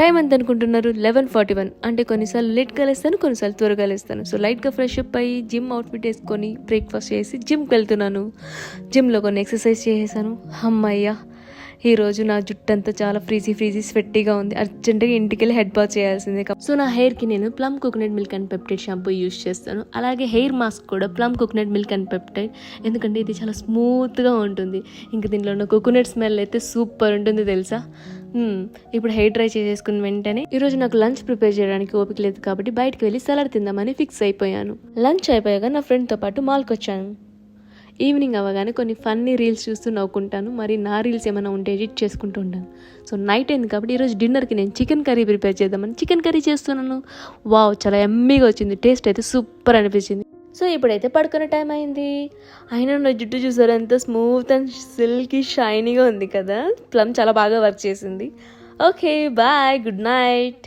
Time ఎంత అనుకుంటున్నారు? 11:41. అంటే కొన్నిసార్లు లేట్గా లేస్తాను, కొన్నిసార్లు త్వరగా లేస్తాను. సో లైట్గా ఫ్రెష్ అప్ అయ్యి జిమ్ అవుట్ఫిట్ వేసుకొని బ్రేక్ఫాస్ట్ చేసి జిమ్కి వెళ్తున్నాను. జిమ్లో కొన్ని ఎక్సర్సైజ్ చేసేసాను. అమ్మయ్య, ఈరోజు నా జుట్టు అంతా చాలా ఫ్రీజీ స్వెట్టీగా ఉంది. అర్జెంటుగా ఇంటికి వెళ్ళి హెడ్ బాత్ చేయాల్సిందే. సో నా హెయిర్కి నేను plum coconut milk and peptide shampoo use చేస్తాను. అలాగే హెయిర్ మాస్క్ కూడా plum coconut milk and peptide, ఎందుకంటే ఇది చాలా స్మూత్గా ఉంటుంది. ఇంకా దీంట్లో ఉన్న కోకోనట్ స్మెల్ అయితే సూపర్ ఉంటుంది తెలుసా. ఇప్పుడు హెయిర్ డ్రై చేసేసుకున్న వెంటనే ఈరోజు నాకు లంచ్ ప్రిపేర్ చేయడానికి ఓపిక లేదు కాబట్టి బయటకు వెళ్ళి సలాడ్ తిందామని ఫిక్స్ అయిపోయాను. లంచ్ అయిపోయాక నా ఫ్రెండ్తో పాటు మాల్కి వచ్చాను. ఈవినింగ్ అవ్వగానే కొన్ని ఫన్నీ రీల్స్ చూస్తూ నవ్వుకుంటాను. మరి నా రీల్స్ ఏమైనా ఉంటే ఎడిట్ చేసుకుంటూ ఉంటాను. సో నైట్ అయింది కాబట్టి ఈరోజు డిన్నర్కి నేను చికెన్ కర్రీ ప్రిపేర్ చేద్దామని చికెన్ కర్రీ చేస్తున్నాను. వావ్, చాలా ఎమ్మీగా వచ్చింది. టేస్ట్ అయితే సూపర్ అనిపించింది. సో ఇప్పుడైతే పడుకునే టైం అయింది. అయినా నా జుట్టు చూసారు ఎంత స్మూత్ అండ్ సిల్కీ షైనీగా ఉంది కదా. ప్లమ్ చాలా బాగా వర్క్ చేసింది. Okay bye, good night.